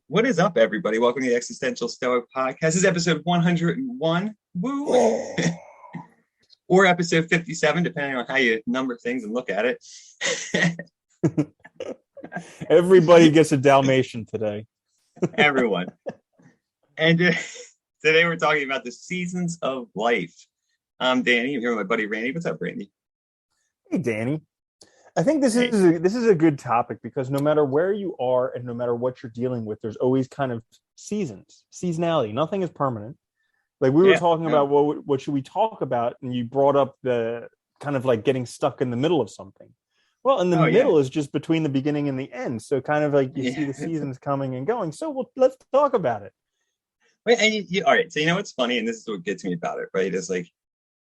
What is up, everybody? Welcome to the Existential Stoic Podcast. This is episode 101, woo, or episode 57, depending on how you number things and look at it. Everybody gets a Dalmatian today. Everyone. And today we're talking about the seasons of life. I'm Danny. I'm here with my buddy Randy. What's up, Randy? Hey, Danny. I think this is a good topic because no matter where you are and no matter what you're dealing with, there's always kind of seasonality. Nothing is permanent. Like we were talking about what should we talk about, and you brought up the kind of like getting stuck in the middle of something. Well, in the middle is just between the beginning and the end. So kind of like you see the seasons coming and going. So let's talk about it. Wait, and all right. So you know what's funny, and this is what gets me about it, right? Is like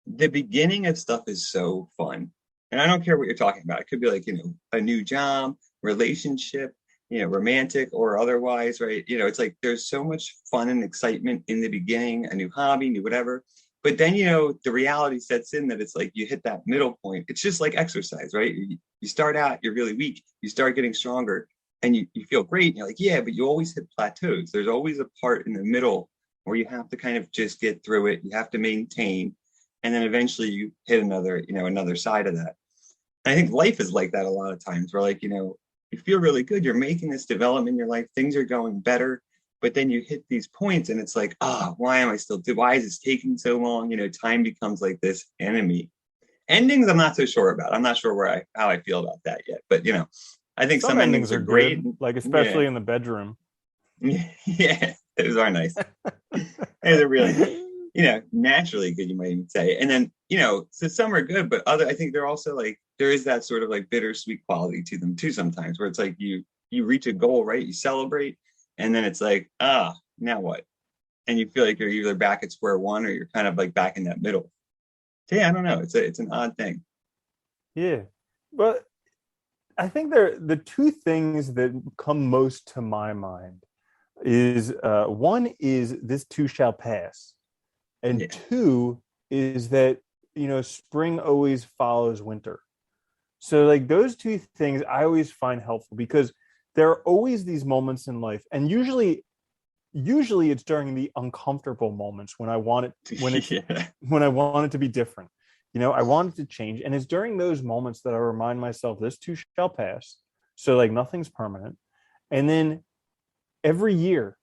the beginning of stuff is so fun. And I don't care what you're talking about. It could be like, a new job, relationship, romantic or otherwise, right? It's like there's so much fun and excitement in the beginning, a new hobby, new whatever. But then, the reality sets in that it's like you hit that middle point. It's just like exercise, right? You start out, you're really weak. You start getting stronger and you feel great. And you're like, yeah, but you always hit plateaus. There's always a part in the middle where you have to kind of just get through it. You have to maintain. And then eventually you hit another side of that. And I think life is like that a lot of times where like, you feel really good. You're making this development in your life. Things are going better. But then you hit these points and it's like, why is this taking so long? Time becomes like this enemy. Endings, I'm not so sure about. I'm not sure how I feel about that yet. But, I think some endings are great. Good, like especially in the bedroom. Yeah, those are nice. They're really... naturally good, you might even say. And then, so some are good, but I think they're also like, there is that sort of like bittersweet quality to them too sometimes, where it's like you reach a goal, right? You celebrate, and then it's like, now what? And you feel like you're either back at square one or you're kind of like back in that middle. So yeah, I don't know. It's an odd thing. Yeah. But I think the two things that come most to my mind is one is this too shall pass. And two is that, spring always follows winter. So like those two things I always find helpful because there are always these moments in life. And usually it's during the uncomfortable moments when I want it, when I want it to be different. I want it to change. And it's during those moments that I remind myself this too shall pass. So like nothing's permanent. And then every year,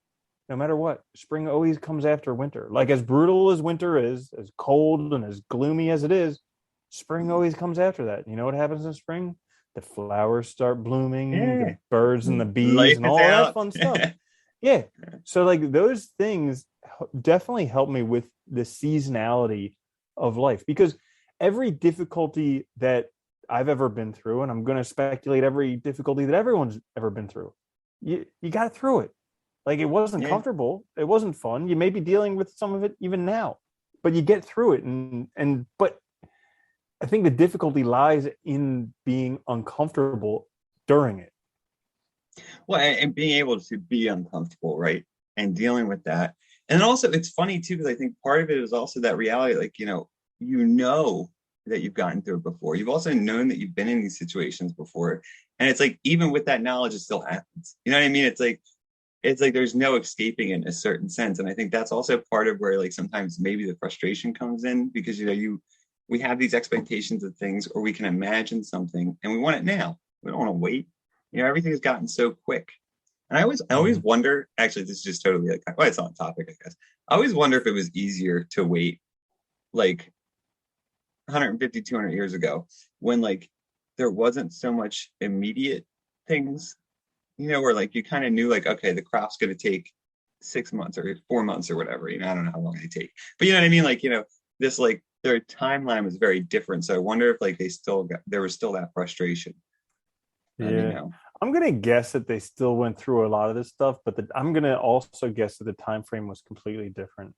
no matter what, spring always comes after winter. Like as brutal as winter is, as cold and as gloomy as it is, spring always comes after that. You know what happens in spring? The flowers start blooming, the birds and the bees Life and all that fun stuff. Yeah. So like those things definitely help me with the seasonality of life because every difficulty that I've ever been through, and I'm going to speculate every difficulty that everyone's ever been through, you got through it. Like it wasn't comfortable. It wasn't fun. You may be dealing with some of it even now, but you get through it. But I think the difficulty lies in being uncomfortable during it. Well, and being able to be uncomfortable, right? And dealing with that. And also it's funny too, because I think part of it is also that reality, like, that you've gotten through it before. You've also known that you've been in these situations before. And it's like, even with that knowledge, it still happens. You know what I mean? It's like there's no escaping it in a certain sense. And I think that's also part of where like sometimes maybe the frustration comes in because, we have these expectations of things or we can imagine something and we want it now. We don't want to wait. Everything has gotten so quick. And I always wonder, actually, this is just totally like, well, it's on topic, I guess. I always wonder if it was easier to wait like 150, 200 years ago when like there wasn't so much immediate things, where like you kind of knew like, okay, the crop's going to take 6 months or 4 months or whatever, I don't know how long they take, but you know what I mean? Like, this, like their timeline was very different. So I wonder if like there was still that frustration. Yeah. I'm going to guess that they still went through a lot of this stuff, but I'm going to also guess that the time frame was completely different.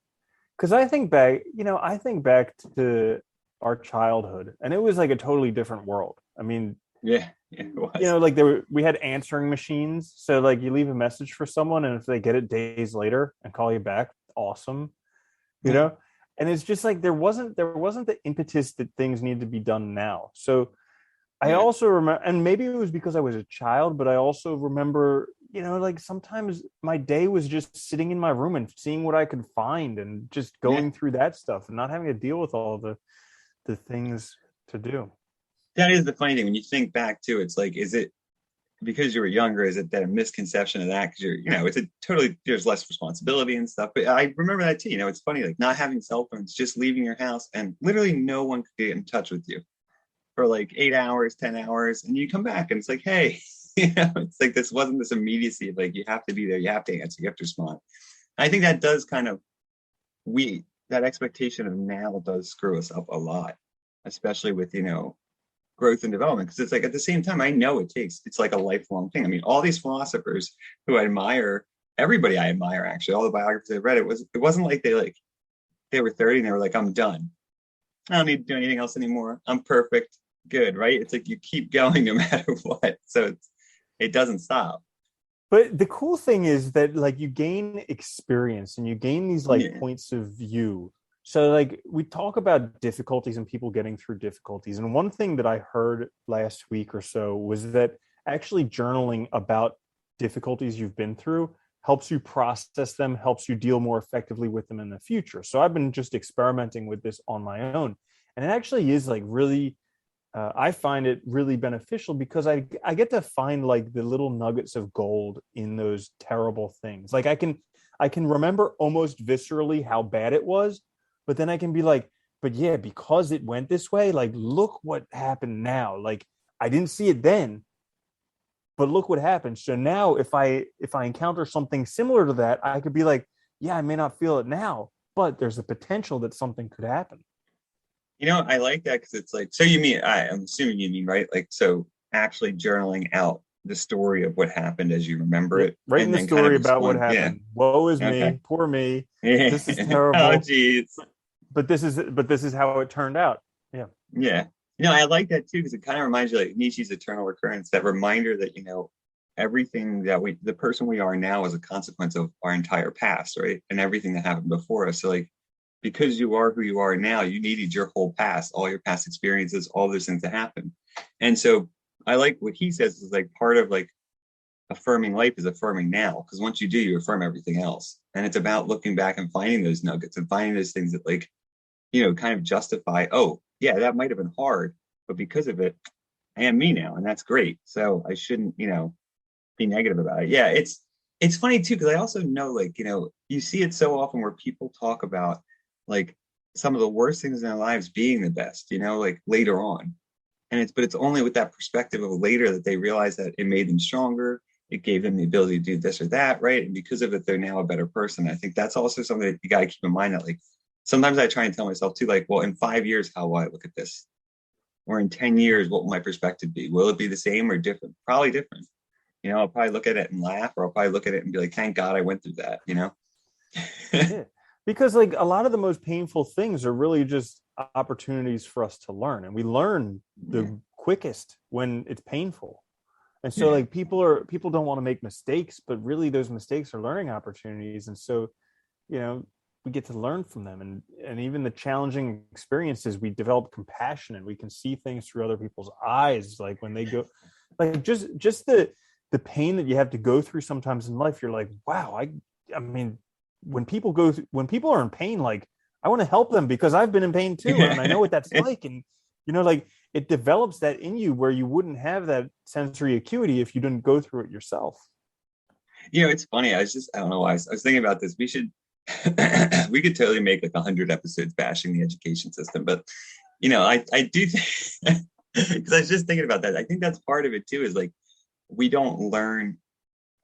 Because I think back to our childhood and it was like a totally different world. I mean, it was. Like we had answering machines. So like you leave a message for someone and if they get it days later and call you back, awesome. And it's just like there wasn't the impetus that things need to be done now. So I also remember, and maybe it was because I was a child, but I also remember, like sometimes my day was just sitting in my room and seeing what I could find and just Yeah, going through that stuff and not having to deal with all the things to do. that is the funny thing when you think back to it's like, is it because you were younger? Is it that a misconception of that? Because it's a totally there's less responsibility and stuff. But I remember that too. It's funny, like not having cell phones, just leaving your house, and literally no one could get in touch with you for like 8 hours, 10 hours, and you come back and it's like, hey, it's like this wasn't this immediacy of like you have to be there, you have to answer, you have to respond. I think that does kind of we that expectation of now does screw us up a lot, especially with growth and development, because it's like at the same time I know it's like a lifelong thing. I mean, all these philosophers who I admire, everybody I admire actually, all the biographies I read, it wasn't like they were 30 and they were like, I'm done, I don't need to do anything else anymore, I'm perfect, good, right? It's like you keep going no matter what, so it doesn't stop. But the cool thing is that like you gain experience and you gain these like Yeah, points of view. So like we talk about difficulties and people getting through difficulties. And one thing that I heard last week or so was that actually journaling about difficulties you've been through helps you process them, helps you deal more effectively with them in the future. So I've been just experimenting with this on my own. And it actually is like really I find it really beneficial because I get to find like the little nuggets of gold in those terrible things. Like I can remember almost viscerally how bad it was, but then I can be like, but yeah, because it went this way, like look what happened now. Like I didn't see it then, but look what happened. So now if I encounter something similar to that, I could be like, yeah, I may not feel it now, but there's a potential that something could happen. I like that because it's like, so you mean, I'm assuming you mean, right? Like, so actually journaling out the story of what happened as you remember Yeah, it, writing and the then kind of story about what respond. Yeah. happened. Woe is Okay. me, poor me. Yeah. This is Oh, terrible. geez. But this is how it turned out. Yeah. Yeah. I like that too because it kind of reminds you like Nietzsche's eternal recurrence, that reminder that, everything that the person we are now is a consequence of our entire past, right? And everything that happened before us. So, like, because you are who you are now, you needed your whole past, all your past experiences, all those things to happen. And so I like what he says is like part of like affirming life is affirming now. Because once you do, you affirm everything else. And it's about looking back and finding those nuggets and finding those things that like, kind of justify, oh, yeah, that might have been hard, but because of it, I am me now. And that's great. So I shouldn't, be negative about it. Yeah, it's funny too, because I also know like, you see it so often where people talk about like some of the worst things in their lives being the best, like later on. And it's only with that perspective of later that they realize that it made them stronger. It gave them the ability to do this or that, right? And because of it, they're now a better person. I think that's also something that you got to keep in mind that like sometimes I try and tell myself too, like, well, in 5 years, how will I look at this? Or in 10 years, what will my perspective be? Will it be the same or different? Probably different. I'll probably look at it and laugh, or I'll probably look at it and be like, thank God I went through that. Yeah. Because like a lot of the most painful things are really just opportunities for us to learn. And we learn Yeah. the quickest when it's painful. And so Yeah. like people don't want to make mistakes, but really those mistakes are learning opportunities. And so, you know, we get to learn from them, and even the challenging experiences, we develop compassion and we can see things through other people's eyes. Like when they go, like just the pain that you have to go through sometimes in life, you're like, wow, I mean, when people are in pain, like I want to help them because I've been in pain too, and I know what that's like. And like it develops that in you where you wouldn't have that sensory acuity if you didn't go through it yourself. It's funny. I don't know why. I was thinking about this. We could totally make like 100 episodes bashing the education system, but I do think, because I was just thinking about that. I think that's part of it too, is like we don't learn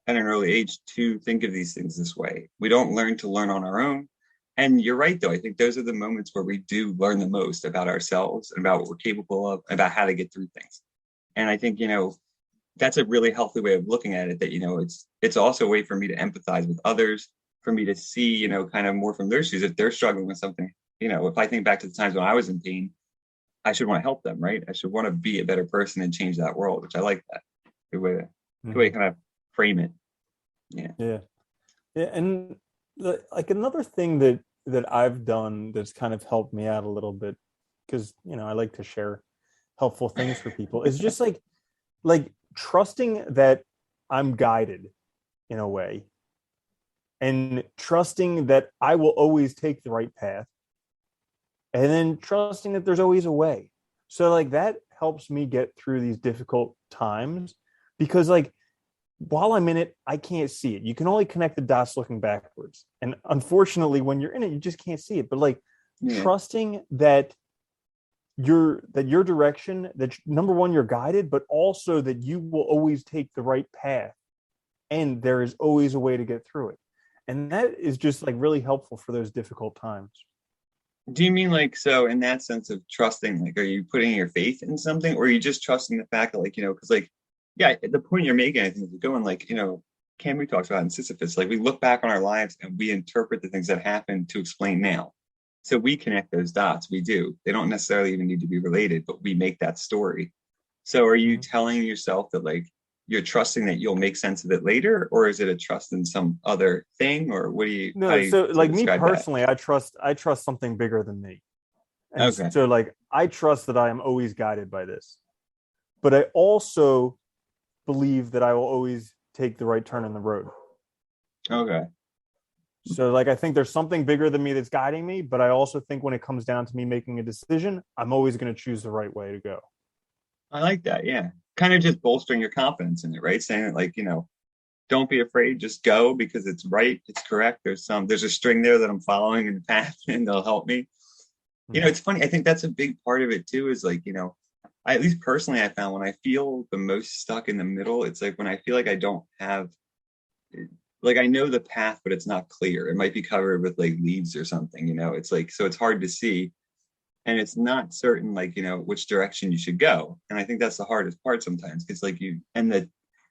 at an early age to think of these things this way. We don't learn to learn on our own. And you're right, though. I think those are the moments where we do learn the most about ourselves and about what we're capable of, about how to get through things. And I think, that's a really healthy way of looking at it, that, it's also a way for me to empathize with others, for me to see, kind of more from their shoes. If they're struggling with something, if I think back to the times when I was in pain, I should want to help them, right? I should want to be a better person and change that world, which I like that. Good way to Mm-hmm. kind of frame it. Yeah. Yeah. Yeah, and like another thing that I've done that's kind of helped me out a little bit, because I like to share helpful things for people, is just like trusting that I'm guided. in a way, and trusting that I will always take the right path, and then trusting that there's always a way. So like that helps me get through these difficult times, because like while I'm in it, I can't see it. You can only connect the dots looking backwards. And unfortunately, when you're in it, you just can't see it. But like Yeah. trusting that your direction, that number one, you're guided, but also that you will always take the right path, and there is always a way to get through it. And that is just like really helpful for those difficult times. Do you mean like, so in that sense of trusting, like, are you putting your faith in something, or are you just trusting the fact that, like, because like, yeah, the point you're making, I think, is going like, Camus talks about in Sisyphus, like we look back on our lives and we interpret the things that happen to explain now. So we connect those dots. We do. They don't necessarily even need to be related, but we make that story. So are you Mhm. telling yourself that like you're trusting that you'll make sense of it later, or is it a trust in some other thing, or how No, do you so sort like of me describe that? personally, I trust something bigger than me. And Okay. so like I trust that I am always guided by this. But I also believe that I will always take the right turn in the road. Okay. So like I think there's something bigger than me that's guiding me, but I also think when it comes down to me making a decision, I'm always going to choose the right way to go. I like that. Yeah. Kind of just bolstering your confidence in it, right? Saying that, like, don't be afraid, just go because it's right, it's correct. There's a string there that I'm following in the path and they'll help me. Mhm. It's funny. I think that's a big part of it too, is like, I, at least personally, I found when I feel the most stuck in the middle, it's like when I feel like I don't have, like, I know the path, but it's not clear. It might be covered with like leaves or something, it's like, so it's hard to see and it's not certain, like, which direction you should go. And I think that's the hardest part sometimes because like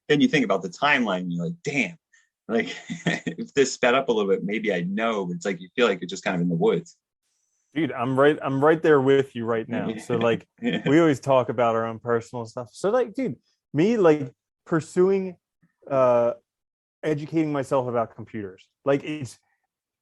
then you think about the timeline and you're like, damn, like if this sped up a little bit, maybe I'd know. But it's like you feel like you're just kind of in the woods. Dude, I'm right there with you right now. So like we always talk about our own personal stuff. So like, dude, me like pursuing uh educating myself about computers. Like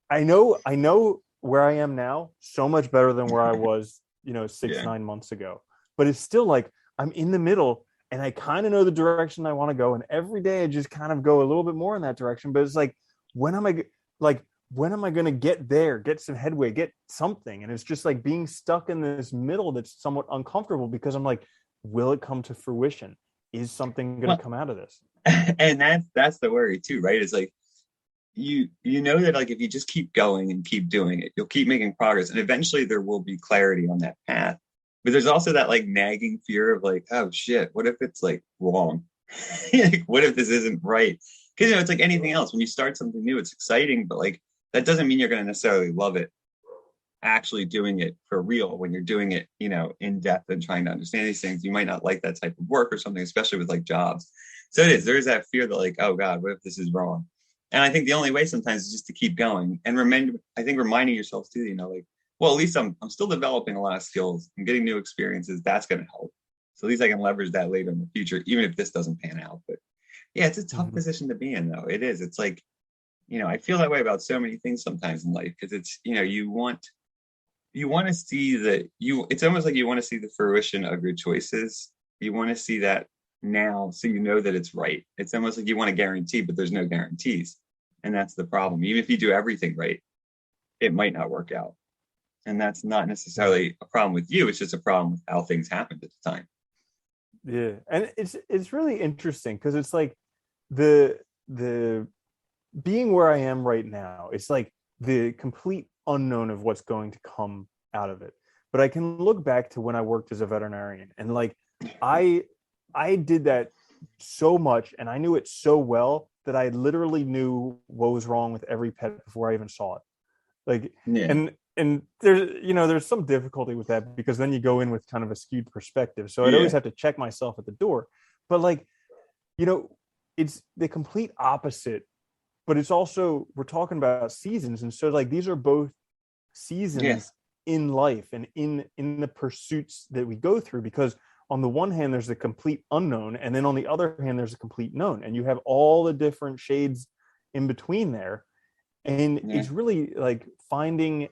I know where I am now so much better than where I was, six, Yeah. 9 months ago. But it's still like I'm in the middle and I kind of know the direction I want to go. And every day I just kind of go a little bit more in that direction. But it's like, when am I like when am I going to get there, get some headway, get something? And it's just like being stuck in this middle that's somewhat uncomfortable because I'm like, will it come to fruition? Is something going to Well, come out of this? and that's the worry too, right? It's like you know that like if you just keep going and keep doing it, you'll keep making progress, and eventually there will be clarity on that path. But there's also that like nagging fear of like, oh shit, what if it's like wrong? Like, what if this isn't right? Because it's like anything else. When you start something new, it's exciting, but like that doesn't mean you're going to necessarily love it. Actually doing it for real, when you're doing it, in depth and trying to understand these things, you might not like that type of work or something, especially with like jobs. So there's that fear that like, oh God, what if this is wrong? And I think the only way sometimes is just to keep going and reminding yourself too, like, well, at least I'm still developing a lot of skills. I'm getting new experiences. That's going to help. So at least I can leverage that later in the future, even if this doesn't pan out. But yeah, it's a tough Mhm. position to be in, though. It is. It's like, I feel that way about so many things sometimes in life because it's, you want to see that it's almost like you want to see the fruition of your choices. You want to see that now so you know that it's right. It's almost like you want a guarantee, but there's no guarantees. And that's the problem. Even if you do everything right, it might not work out. And that's not necessarily a problem with you. It's just a problem with how things happened at the time. Yeah, and it's really interesting because it's like the being where I am right now, it's like the complete unknown of what's going to come out of it. But I can look back to when I worked as a veterinarian, and like I I did that so much and I knew it so well that I literally knew what was wrong with every pet before I even saw it. Like, Yeah. and there's some difficulty with that because then you go in with kind of a skewed perspective. So I'd always Yeah. have to check myself at the door. But like, you know, it's the complete opposite, but it's also, we're talking about seasons, and so like these are both Yeah. seasons in life and in the pursuits that we go through, because on the one hand there's the complete unknown, and then on the other hand there's a complete known, and you have all the different shades in between there. And Yeah. it's really like finding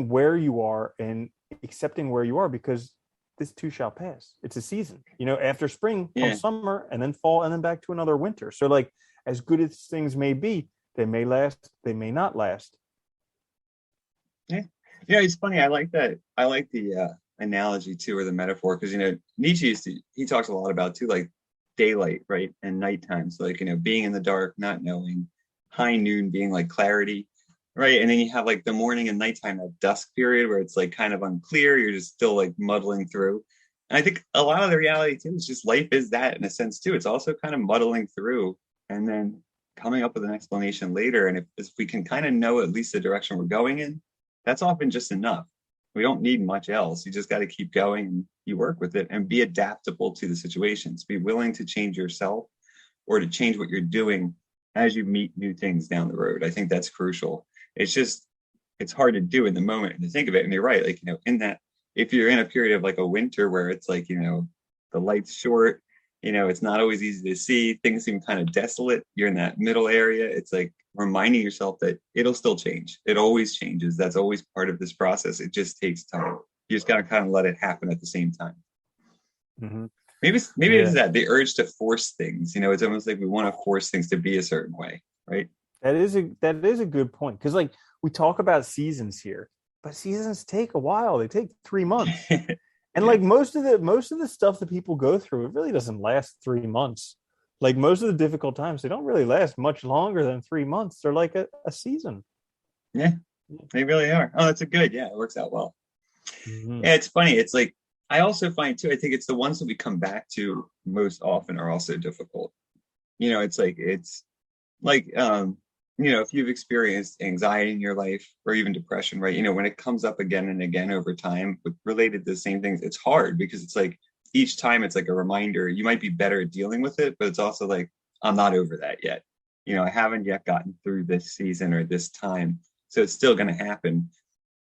where you are and accepting where you are, because this too shall pass. It's a season. After spring Yeah. comes summer, and then fall, and then back to another winter. So like as good as things may be, they may last, they may not last. Yeah. It's funny. I like that. I like the analogy too, or the metaphor, because Nietzsche he talks a lot about too, like daylight, right, and nighttime. So like being in the dark, not knowing, high noon being like clarity, right, and then you have like the morning and nighttime, that dusk period where it's like kind of unclear. You're just still like muddling through. And I think a lot of the reality too is just life is that in a sense too. It's also kind of muddling through and then coming up with an explanation later. And if we can kind of know at least the direction we're going in, that's often just enough. We don't need much else. You just got to keep going and you work with it and be adaptable to the situations. Be willing to change yourself or to change what you're doing as you meet new things down the road. I think that's crucial. It's hard to do in the moment and to think of it. And you're right. Like, in that, if you're in a period of like a winter where it's like, the light's short, it's not always easy to see. Things seem kind of desolate. You're in that middle area. It's like reminding yourself that it'll still change. It always changes. That's always part of this process. It just takes time. You just got to kind of let it happen at the same time. Mm-hmm. Maybe it's that the urge to force things. It's almost like we want to force things to be a certain way, right? That is a good point, because like we talk about seasons here, but seasons take a while. They take 3 months. And Yeah. like most of the stuff that people go through, it really doesn't last 3 months. Like most of the difficult times, they don't really last much longer than 3 months. They're like a season. Yeah, they really are. Oh, that's a good. Yeah, it works out well. Mm-hmm. Yeah, it's funny. It's like I also find too, I think it's the ones that we come back to most often are also difficult. It's like if you've experienced anxiety in your life or even depression, right? When it comes up again and again over time with related to the same things, it's hard because it's like each time it's like a reminder. You might be better at dealing with it, but it's also like, I'm not over that yet. I haven't yet gotten through this season or this time. So it's still going to happen.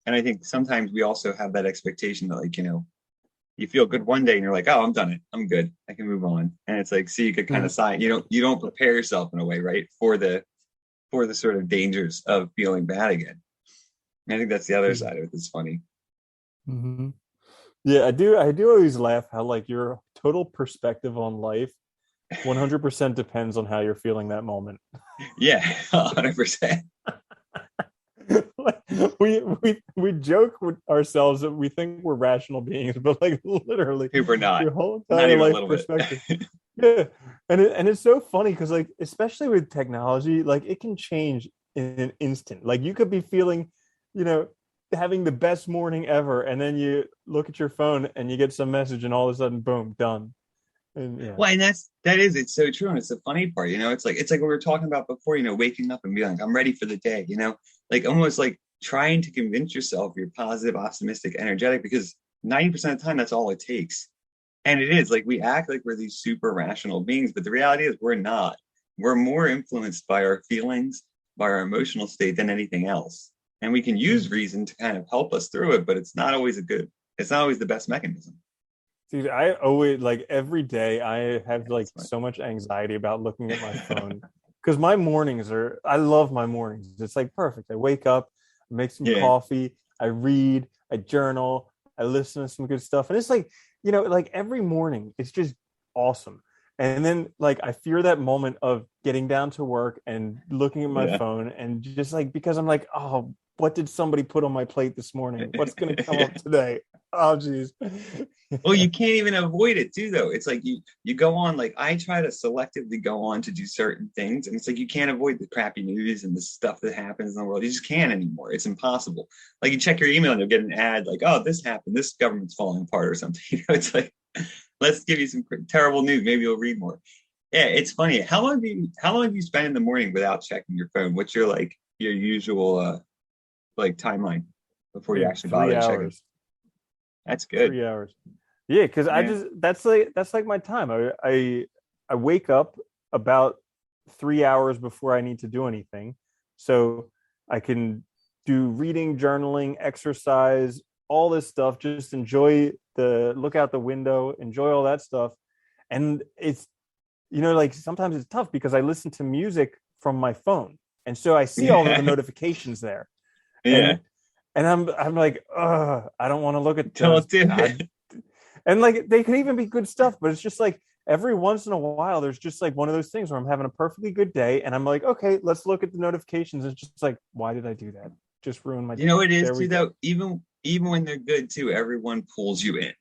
And I think sometimes we also have that expectation that like, you feel good one day and you're like, oh, I'm done it. I'm good. I can move on. And it's like, so you could kind of sigh. You don't prepare yourself in a way, right? For the sort of dangers of feeling bad again. And I think that's the other side of it. It's funny. Mm-hmm. Yeah, I do always laugh how like your total perspective on life 100% depends on how you're feeling that moment. Yeah, 100%. we joke with ourselves that we think we're rational beings, but like literally We're not. your whole Not entire even a life little bit. perspective. Yeah. And it's so funny because like especially with technology, like it can change in an instant. Like you could be feeling, you know, having the best morning ever, and then you look at your phone and you get some message and all of a sudden boom, done. And yeah. Well, and it's so true. And it's the funny part, it's like what we were talking about before, waking up and being like, I'm ready for the day, like almost like trying to convince yourself you're positive, optimistic, energetic, because 90% of the time that's all it takes. And it is like we act like we're these super rational beings, but the reality is we're not. We're more influenced by our feelings, by our emotional state than anything else. And we can use reason to kind of help us through it, but it's not always the best mechanism. Dude, I always like every day I have Yeah, like that's fine. so much anxiety about looking at my phone because my mornings I love my mornings. It's like perfect. I wake up, I make some Yeah. coffee, I read, I journal, I listen to some good stuff. And it's like, like every morning it's just awesome. And then like I fear that moment of getting down to work and looking at my Yeah. phone and just like because I'm like, oh, what did somebody put on my plate this morning? What's gonna come up today? Oh geez. Well, you can't even avoid it too, though. It's like you go on, like I try to selectively go on to do certain things, and it's like you can't avoid the crappy news and the stuff that happens in the world. You just can't anymore. It's impossible. Like you check your email and you'll get an ad like, "Oh, this happened. This government's falling apart or something." It's like, let's give you some terrible news. Maybe you'll read more. Yeah, it's funny. How long do you spend in the morning without checking your phone? What's your usual like timeline before you Dude, actually bother three to check it? hours. That's good. 3 hours. Yeah, because I Yeah. just that's like my time. I wake up about 3 hours before I need to do anything, so I can do reading, journaling, exercise, all this stuff. Just enjoy the look out the window, enjoy all that stuff, and it's like sometimes it's tough because I listen to music from my phone, and so I see all the Yeah. notifications there, Yeah. and I'm like, I don't want to look at Don't those. do God. it. And like they can even be good stuff, but it's just like every once in a while, there's just like one of those things where I'm having a perfectly good day and I'm like, okay, let's look at the notifications. It's just like, why did I do that? Just ruin my You know day. it is There we too go. though. Even when they're good too, everyone pulls you in.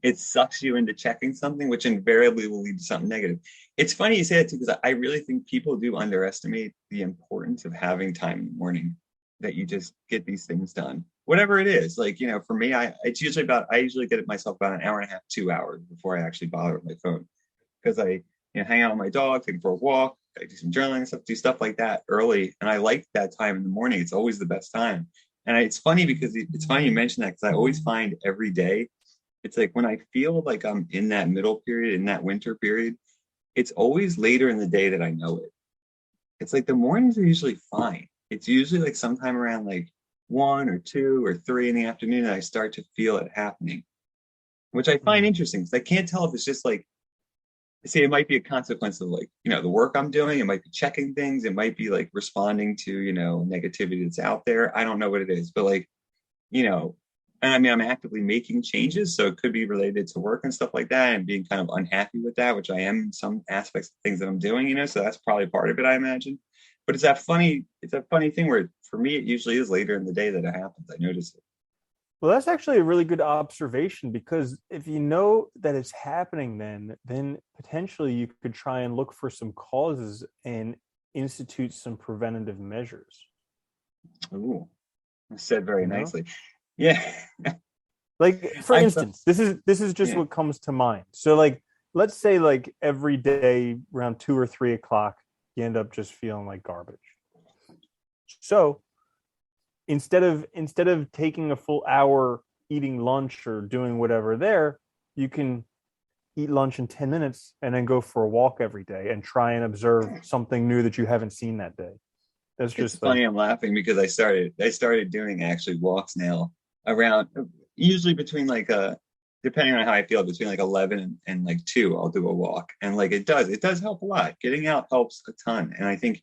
It sucks you into checking something, which invariably will lead to something negative. It's funny you say that too, because I really think people do underestimate the importance of having time in the morning that you just get these things done. Whatever it is, like, for me, I usually get it myself about an hour and a half, 2 hours before I actually bother with my phone. Because hang out with my dog, take him for a walk, I do some journaling stuff, do stuff like that early. And I like that time in the morning. It's always the best time. And it's funny because it's funny you mentioned that because I always find every day it's like when I feel like I'm in that middle period, in that winter period, it's always later in the day that I know it. It's like the mornings are usually fine. It's usually like sometime around like 1 or 2 or 3 in the afternoon that I start to feel it happening, which I find Mm. interesting because I can't tell if it's just like, see, it might be a consequence of like, the work I'm doing. It might be checking things. It might be like responding to, negativity that's out there. I don't know what it is, but like, you know, and I mean, I'm actively making changes, so it could be related to work and stuff like that, and being kind of unhappy with that, which I am in some aspects of things that I'm doing, so that's probably part of it, I imagine. But it's that funny thing where for me, it usually is later in the day that it happens. I notice it. Well, that's actually a really good observation because if you know that it's happening, then potentially you could try and look for some causes and institute some preventative measures. Ooh, said very You know, nicely. Yeah, like for I thought, instance, this is just yeah, what comes to mind. So, like, let's say like every day around 2 or 3 o'clock, you end up just feeling like garbage. So instead of taking a full hour eating lunch or doing whatever there, you can eat lunch in 10 minutes and then go for a walk every day and try and observe something new that you haven't seen that day. That's it's just like, funny. I'm laughing because I started doing actually walks now around usually between like depending on how I feel between like 11 and like 2 I'll do a walk, and like it does help a lot. Getting out helps a ton, and I think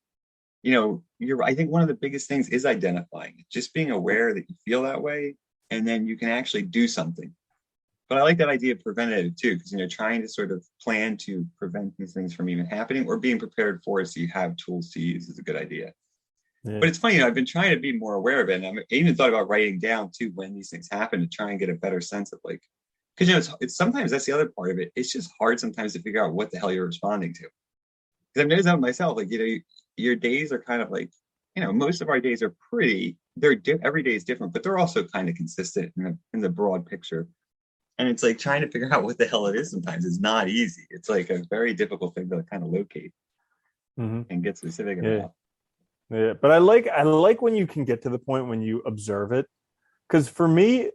I think one of the biggest things is identifying it, just being aware that you feel that way, and then you can actually do something. But I like that idea of preventative too, because trying to sort of plan to prevent these things from even happening or being prepared for it so you have tools to use is a good idea. yeah. But it's funny, I've been trying to be more aware of it. And I even thought about writing down too when these things happen to try and get a better sense of like, because it's sometimes that's the other part of it. It's just hard sometimes to figure out what the hell you're responding to. Because I've noticed that myself, like your days are kind of like, most of our days are pretty. Every day is different, but they're also kind of consistent in the broad picture. And it's like trying to figure out what the hell it is sometimes is not easy. It's like a very difficult thing to kind of locate Mm-hmm. and get specific Yeah. about. Yeah. But I like when you can get to the point when you observe it. Because for me,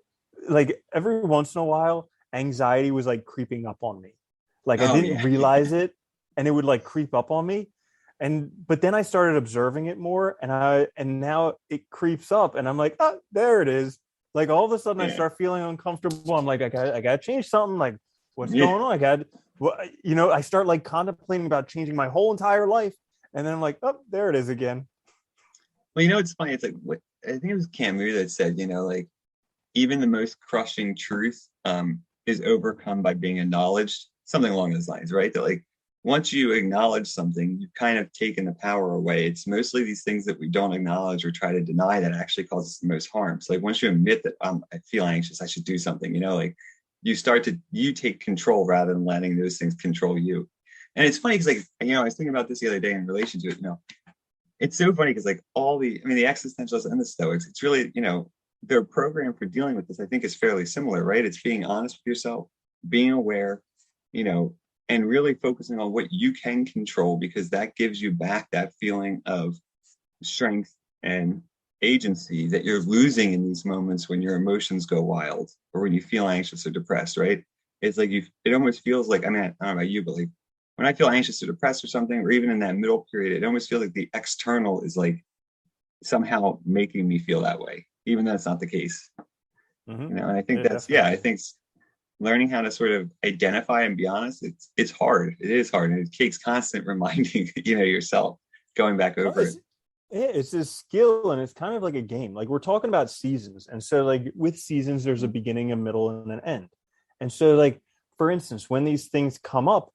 like every once in a while, anxiety was like creeping up on me. Like I Oh didn't yeah. realize it and it would like creep up on me. But then I started observing it more and now it creeps up and I'm like, oh, there it is. Like all of a sudden I Yeah. start feeling uncomfortable. I'm like, I gotta change something. Like, what's Yeah. going on? Well, I start like contemplating about changing my whole entire life. And then I'm like, oh, there it is again. Well, it's funny. It's like what I think it was Camus that said, like even the most crushing truth is overcome by being acknowledged, something along those lines, right? That like once you acknowledge something, you've kind of taken the power away. It's mostly these things that we don't acknowledge or try to deny that actually causes the most harm. So like once you admit that I feel anxious, I should do something, like you take control rather than letting those things control you. And it's funny because like, I was thinking about this the other day in relation to it, it's so funny because like the existentialists and the Stoics, it's really, their program for dealing with this, I think, is fairly similar, right? It's being honest with yourself, being aware, you know, and really focusing on what you can control because that gives you back that feeling of strength and agency that you're losing in these moments when your emotions go wild or when you feel anxious or depressed, right? It's like it almost feels like, I don't know about you, but like when I feel anxious or depressed or something, or even in that middle period, it almost feels like the external is like somehow making me feel that way, even though it's not the case. Mm-hmm. And I think Yeah, that's, yeah, I definitely. think learning how to sort of identify and be honest, it's hard. It is hard. And it takes constant reminding, yourself, going back Well, over it. it's a skill and it's kind of like a game. Like we're talking about seasons. And so like with seasons, there's a beginning, a middle, and an end. And so like, for instance, when these things come up,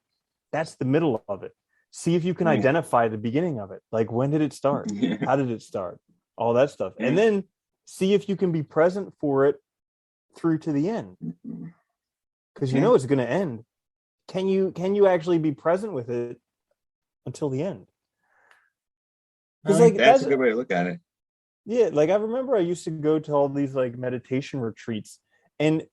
That's the middle of it. See if you can Yeah. identify the beginning of it. Like, when did it start? Yeah. How did it start? All that stuff. And Yeah. then see if you can be present for it through to the end, because you Yeah. know it's going to end. Can you actually be present with it until the end? I Because like like that's that's a good way to look at it. yeah, like I remember I used to go to all these like meditation retreats, and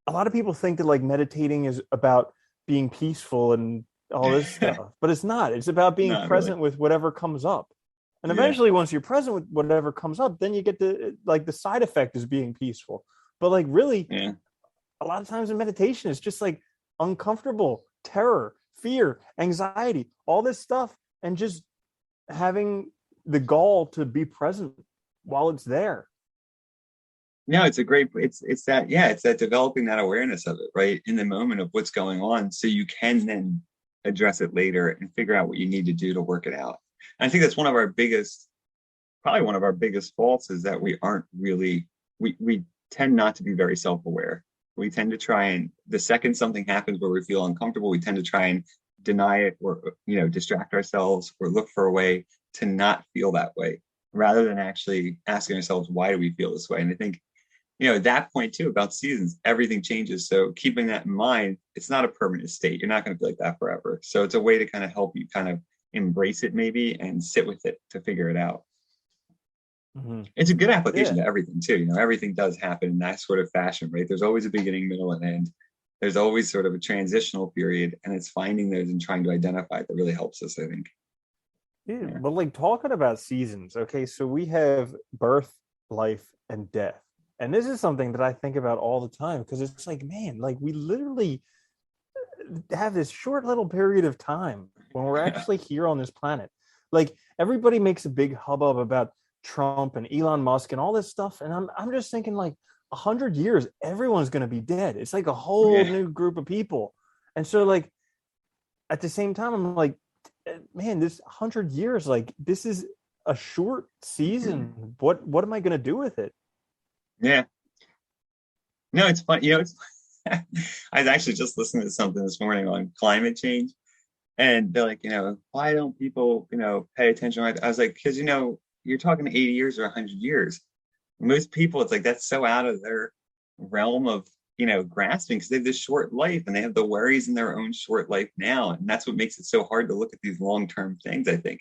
a lot of people think that like meditating is about being peaceful and all this stuff, but it's not. It's about being Not really. present with whatever comes up. And Yeah. eventually once you're present with whatever comes up, then you get the like the side effect is being peaceful. But like really Yeah. a lot of times in meditation it's just like uncomfortable, terror, fear, anxiety, all this stuff, and just having the gall to be present while it's there. No, it's a great it's that yeah, it's that developing that awareness of it, right? In the moment of what's going on so you can then address it later and figure out what you need to do to work it out. And I think that's one of our biggest probably one of our biggest faults is that we aren't really we tend not to be very self-aware. We tend to try and the second something happens where we feel uncomfortable, we tend to try and deny it or distract ourselves or look for a way to not feel that way rather than actually asking ourselves why do we feel this way. And I think at that point too about seasons, everything changes. So keeping that in mind, it's not a permanent state. You're not going to be like that forever. So it's a way to kind of help you kind of embrace it maybe and sit with it to figure it out. Mm-hmm. It's a good application Yeah. to everything too. Everything does happen in that sort of fashion, right? There's always a beginning, middle, and end. There's always sort of a transitional period, and it's finding those and trying to identify it that really helps us, I think. Yeah, Yeah. but like talking about seasons, okay, so we have birth, life, and death. And this is something that I think about all the time because it's like, man, like we literally have this short little period of time when we're Yeah. actually here on this planet. Like everybody makes a big hubbub about Trump and Elon Musk and all this stuff. And I'm just thinking like 100 years, everyone's gonna be dead. It's like a whole Yeah. new group of people. And so like at the same time, I'm like, man, this 100 years, like this is a short season. What am I gonna do with it? Yeah. No, it's fun. It's I was actually just listening to something this morning on climate change. And they're like, why don't people, pay attention? I was like, because, you're talking 80 years or 100 years. Most people, it's like that's so out of their realm of, grasping because they have this short life and they have the worries in their own short life now. And that's what makes it so hard to look at these long-term things, I think,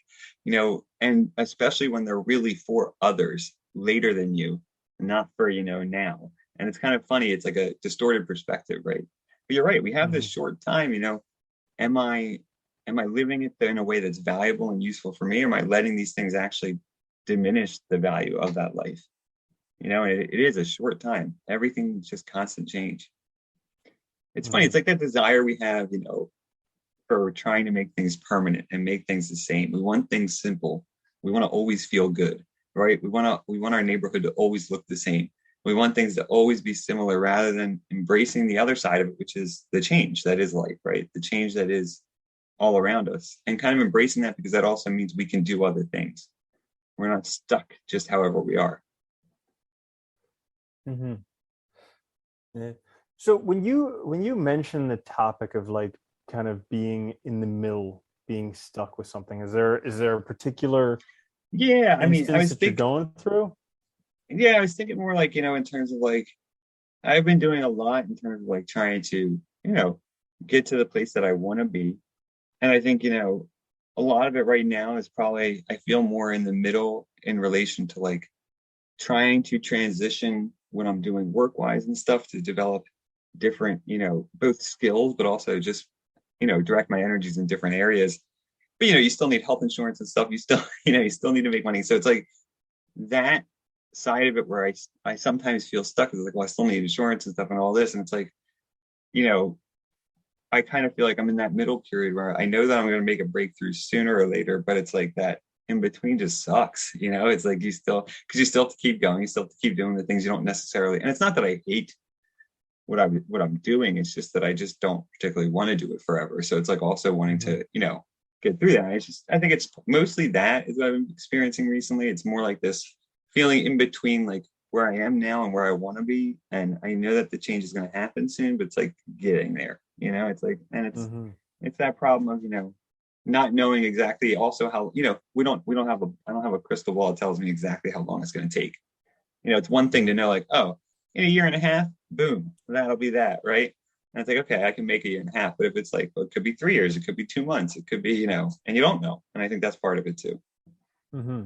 and especially when they're really for others later than you, not for, now. And it's kind of funny. It's like a distorted perspective, right? But you're right. We have this Mm-hmm. short time, am I am I living it in a way that's valuable and useful for me? Or am I letting these things actually diminish the value of that life? It is a short time. Everything's just constant change. It's funny. Mm-hmm. It's like that desire we have, for trying to make things permanent and make things the same. We want things simple. We want to always feel good, right? We want our neighborhood to always look the same. We want things to always be similar rather than embracing the other side of it, which is the change that is life, right? The change that is all around us and kind of embracing that because that also means we can do other things. We're not stuck just however we are. Mm-hmm. Yeah. So when you mention the topic of like kind of being in the middle, being stuck with something, is there a particular Yeah, I mean, instance that you're going through? I was thinking more like, in terms of like, I've been doing a lot in terms of like trying to, get to the place that I want to be. And I think, a lot of it right now is probably, I feel more in the middle in relation to like trying to transition when I'm doing work wise and stuff to develop different, both skills, but also just, direct my energies in different areas. But, you still need health insurance and stuff. You still, you still need to make money. So it's like that side of it where I sometimes feel stuck. It's like, well, I still need insurance and stuff and all this. And it's like, you know, I kind of feel like I'm in that middle period where I know that I'm going to make a breakthrough sooner or later, but it's like that in between just sucks. It's like because you still have to keep going. You still have to keep doing the things you don't necessarily. And it's not that I hate what I'm doing. It's just that I just don't particularly want to do it forever. So it's like also wanting Mm-hmm. to, get through that. I think it's mostly that is what I've been experiencing recently. It's more like this feeling in between, like where I am now and where I want to be. And I know that the change is going to happen soon, but it's like getting there. It's like, and it's Mm-hmm. It's that problem of, not knowing exactly also how, we don't have I don't have a crystal ball that tells me exactly how long it's going to take. It's one thing Yeah. to know like, oh, in a year and a half, boom, that'll be that, right? And it's like, okay, I can make a year and a half. But if it's like, well, it could be 3 years, it could be 2 months, it could be, and you don't know. And I think that's part of it too. Hmm.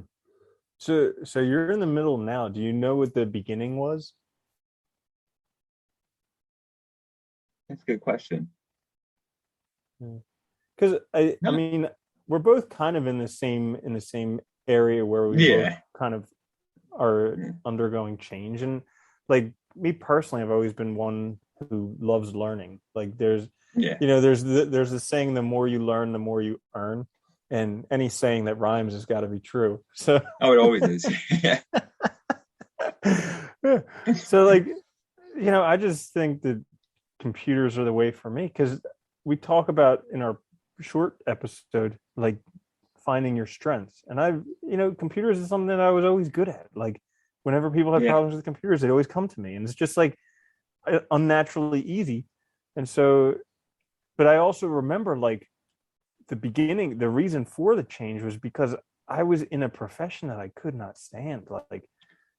So you're in the middle now. Do you know what the beginning was? That's a good question. Because I No. mean, we're both kind of in the same area where we both Yeah. kind of are Yeah. undergoing change. And like me personally, I've always been one who loves learning. Like Yeah. there's this saying, the more you learn, the more you earn. And any saying that rhymes has got to be true. So Oh, it always is. Yeah. yeah. So like, I just think that computers are the way for me, because we talk about in our short episode, like finding your strengths. And computers is something that I was always good at. Like whenever people had Yeah. problems with computers, they'd always come to me, and it's just like unnaturally easy. And so, but I also remember like the beginning, the reason for the change was because I was in a profession that I could not stand. Like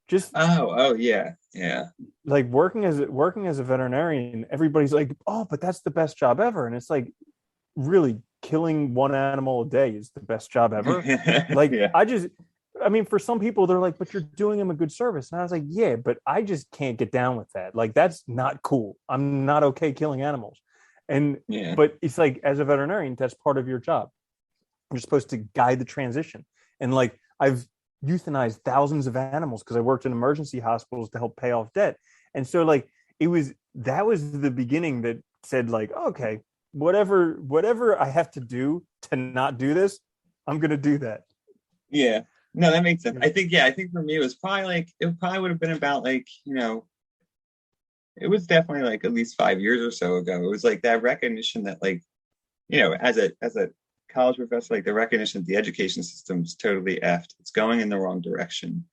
just Oh, yeah. Yeah. like working as a veterinarian, everybody's like, oh, but that's the best job ever. And it's like, really, killing one animal a day is the best job ever? Like, Yeah. I mean, for some people, they're like, but you're doing them a good service. And I was like, yeah, but I just can't get down with that. Like, that's not cool. I'm not okay killing animals. And, Yeah. but it's like, as a veterinarian, that's part of your job. You're supposed to guide the transition. And like, I've euthanized thousands of animals because I worked in emergency hospitals to help pay off debt. And so, like, that was the beginning that said, like, okay, whatever I have to do to not do this, I'm gonna do that. Yeah. No, that makes sense. Yeah. I think for me, it probably would have been about like, it was definitely like at least 5 years or so ago. It was like that recognition that like, as a college professor, like the recognition that the education system's totally effed. It's going in the wrong direction.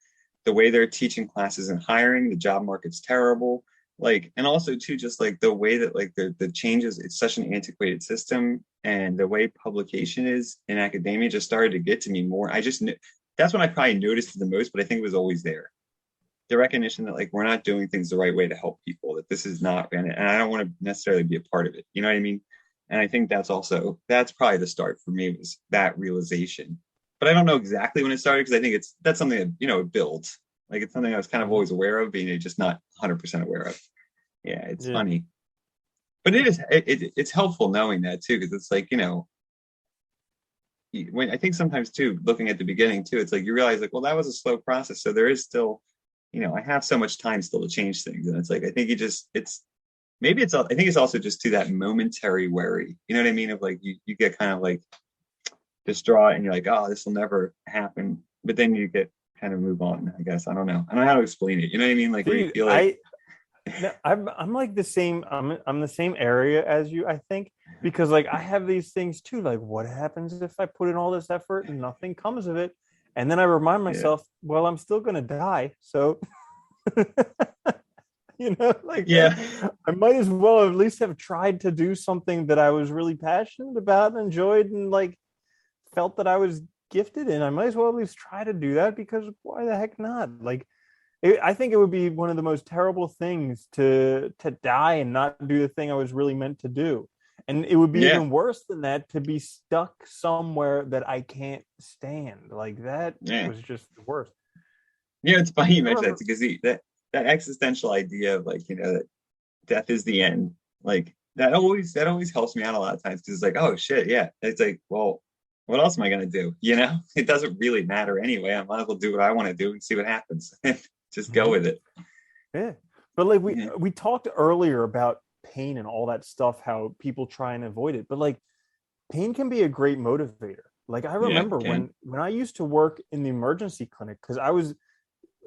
The way they're teaching classes and hiring, the job market's terrible. Like, and also too, just like the way that like the changes, it's such an antiquated system, and the way publication is in academia just started to get to me more. I just knew that's when I probably noticed it the most, but I think it was always there. The recognition that like we're not doing things the right way to help people, that this is not, and I don't want to necessarily be a part of it. You know what I mean? And I think that's probably the start for me, was that realization. But I don't know exactly when it started, because I think that's something that it builds. Like it's something I was kind of Mhm. always aware of, being just not 100% aware of. Yeah, it's Yeah. funny, but it's helpful knowing that too, because it's like when I think sometimes too, looking at the beginning too, it's like you realize like, well, that was a slow process, so there is still, I have so much time still to change things, and it's like I think it's maybe I think it's also just to that momentary worry, you know what I mean, of like you get kind of like distraught, and you're like, oh, this will never happen, but then you get kind of move on. I guess I don't know how to explain it. You know what I mean? Like where you Dude, feel like, no, I'm like the same. I'm the same area as you, I think, because like I have these things too. Like, what happens if I put in all this effort and nothing comes of it? And then I remind yeah, myself, well, I'm still gonna die. So, like yeah, I might as well at least have tried to do something that I was really passionate about and enjoyed, and like felt that I was gifted in. I might as well at least try to do that, because why the heck not? Like, I think it would be one of the most terrible things to die and not do the thing I was really meant to do. And it would be yeah, even worse than that to be stuck somewhere that I can't stand. Like that yeah. was just the worst. It's funny you I mentioned that, remember, because that existential idea of like, that death is the end, like that always helps me out a lot of times, because it's like, oh shit, yeah. It's like, well, what else am I gonna do? It doesn't really matter anyway. I might as well do what I want to do and see what happens. Just go Mhm. with it. Yeah. But like we Yeah, we talked earlier about pain and all that stuff, how people try and avoid it. But like pain can be a great motivator. Like I yeah, remember can. when I used to work in the emergency clinic, because I was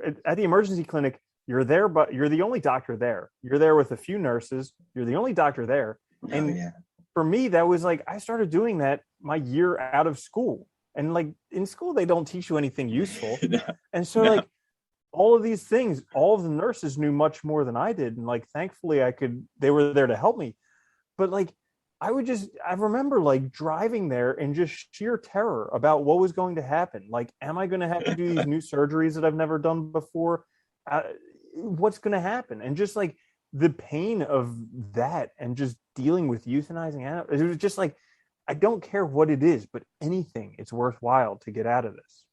at the emergency clinic. You're there, but you're the only doctor there. You're there with a few nurses. You're the only doctor there. Oh And yeah. for me, that was like I started doing that my year out of school. And like in school, they don't teach you anything useful. No, And so no. like all of these things, all of the nurses knew much more than I did. And like thankfully they were there to help me. But like I remember like driving there and just sheer terror about what was going to happen. Like, am I going to have to do these new surgeries that I've never done before? Uh, what's going to happen? And just like the pain of that and just dealing with euthanizing animals. It was just like, I don't care what it is, but anything, it's worthwhile to get out of this.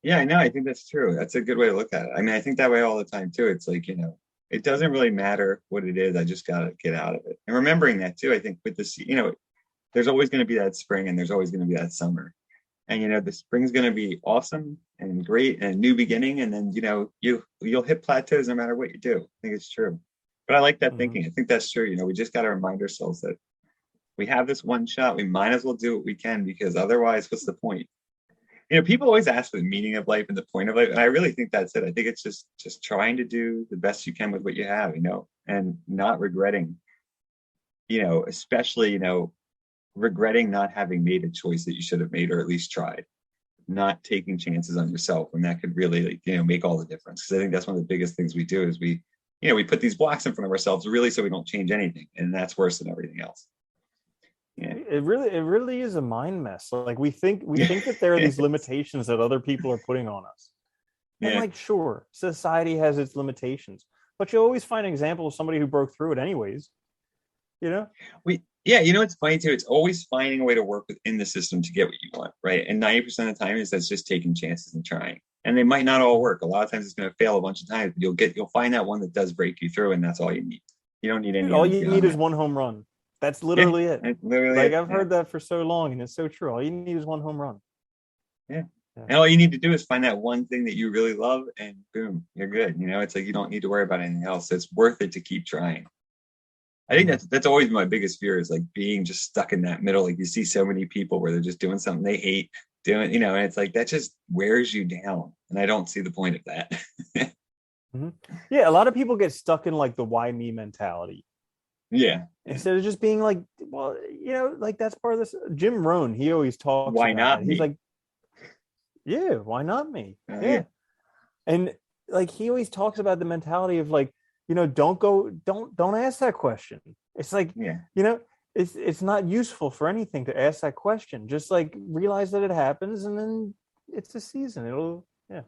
Yeah, I know. I think that's true. That's a good way to look at it. I mean, I think that way all the time too. It's like, it doesn't really matter what it is. I just got to get out of it. And remembering that too, I think with this, there's always going to be that spring and there's always going to be that summer. And, the spring's going to be awesome and great and a new beginning. And then, you'll hit plateaus no matter what you do. I think it's true. But I like that Mm-hmm. thinking. I think that's true. We just got to remind ourselves that we have this one shot. We might as well do what we can because otherwise, what's the point? People always ask for the meaning of life and the point of life, and I really think that's it. I think it's just trying to do the best you can with what you have, and not regretting, especially, regretting not having made a choice that you should have made or at least tried, not taking chances on yourself when that could really, like, make all the difference. Because I think that's one of the biggest things we do is we put these blocks in front of ourselves really so we don't change anything, and that's worse than everything else. Yeah. It really is a mind mess. Like we think that there are these limitations that other people are putting on us. And Yeah. like, sure, society has its limitations, but you always find an example of somebody who broke through it anyways, you know? Yeah, it's funny too. It's always finding a way to work within the system to get what you want, right? And 90% of the time is that's just taking chances and trying. And they might not all work. A lot of times it's going to fail a bunch of times, but you'll find that one that does break you through, and that's all you need. You don't need Dude, any all others you beyond need is that. one home run. That's Yeah, literally it. that's literally Like it. I've Yeah, heard that for so long, and it's so true. All you need is one home run. yeah. Yeah. And all you need to do is find that one thing that you really love, and boom, you're good. It's like you don't need to worry about anything else. It's worth it to keep trying. I think Mhm. that's always my biggest fear is like being just stuck in that middle. Like you see so many people where they're just doing something they hate doing, and it's like that just wears you down. And I don't see the point of that. Mhm. Yeah, a lot of people get stuck in like the why me mentality Yeah. Yeah. instead of just being like, well, like that's part of this. Jim Rohn, he always talks Why about not that. He's me? like, yeah, why not me? Yeah. Yeah. And like he always talks about the mentality of like, don't ask that question. It's like, Yeah. you know, it's not useful for anything to ask that question. Just like realize that it happens and then it's a season. It'll yeah.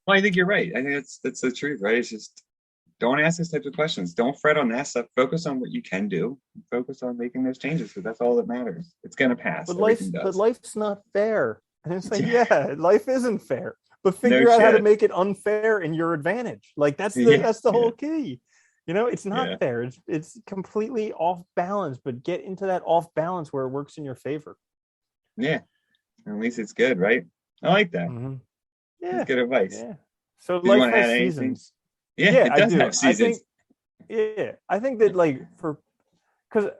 Well, I think you're right. I think that's the truth, right? It's just don't ask those types of questions. Don't fret on that stuff. Focus on what you can do. Focus on making those changes because that's all that matters. It's gonna pass. But Everything but does. life's not fair. And it's like, Yeah. yeah, life isn't fair. But No figure out how to shit. make it unfair in your advantage. Like Yeah. that's the Yeah. whole key. It's Yeah. not fair. It's completely off balance, but get into that off balance where it works in your favor. Yeah. At least it's good, right? I like that. Mm-hmm. That's Yeah. good advice. Yeah. So Did you life want to has add anything? seasons. Yeah, Yeah, it I does do. have seasons. I think that like because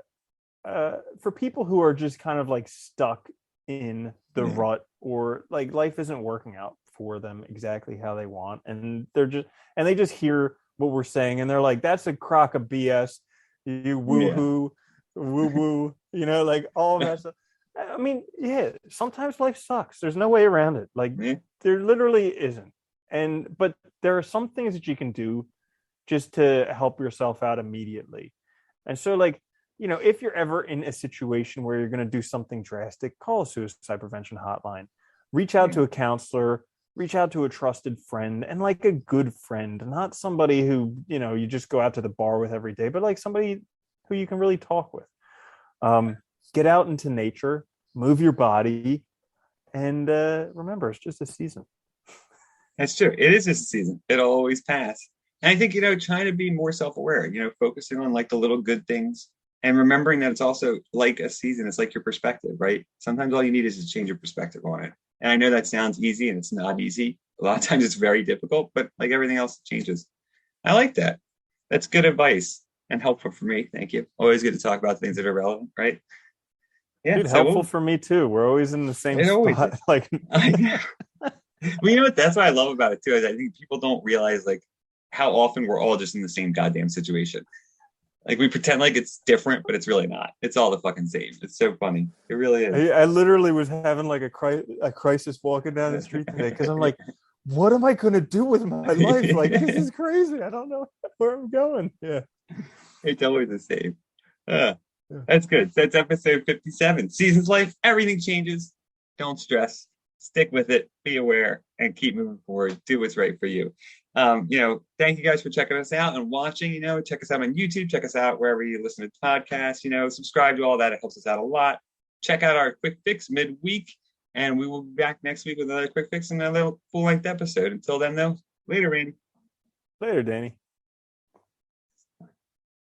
for people who are just kind of like stuck in the Yeah. rut or like life isn't working out for them exactly how they want and they just hear what we're saying and they're like that's a crock of BS, you Yeah. woohoo woo woo, like all of that stuff. I mean, yeah, sometimes life sucks. There's no way around it. Like Yeah. there literally isn't. But there are some things that you can do just to help yourself out immediately. And so, like, if you're ever in a situation where you're going to do something drastic, call a suicide prevention hotline, reach out Yeah. to a counselor, reach out to a trusted friend, and like a good friend, not somebody who, you just go out to the bar with every day, but like somebody who you can really talk with. Um, get out into nature, move your body, and remember, it's just a season. That's true. It is just a season. It'll always pass. And I think, trying to be more self-aware, focusing on like the little good things and remembering that it's also like a season. It's like your perspective, right? Sometimes all you need is to change your perspective on it. And I know that sounds easy and it's not easy. A lot of times it's very difficult, but like everything else it changes. I like that. That's good advice and helpful for me. Thank you. Always good to talk about things that are relevant, right? Yeah. Dude, So helpful for me too. We're always in the same it always spot. is. Like, I know. Well, what? That's what I love about it too. Is I think people don't realize like how often we're all just in the same goddamn situation. Like we pretend like it's different, but it's really not. It's all the fucking same. It's so funny. It really is. I literally was having like a crisis walking down the street today because I'm like, what am I going to do with my life? Like, this is crazy. I don't know where I'm going. Yeah. It's always the same. Uh, That's good. So that's episode 57. Seasons life, everything changes. Don't stress. Stick with it. Be aware and keep moving forward. Do what's right for you. Thank you guys for checking us out and watching. Check us out on YouTube. Check us out wherever you listen to podcasts. Subscribe to all that. It helps us out a lot. Check out our quick fix midweek, and we will be back next week with another quick fix and another full length episode. Until then, though, later, Randy. Later, Danny.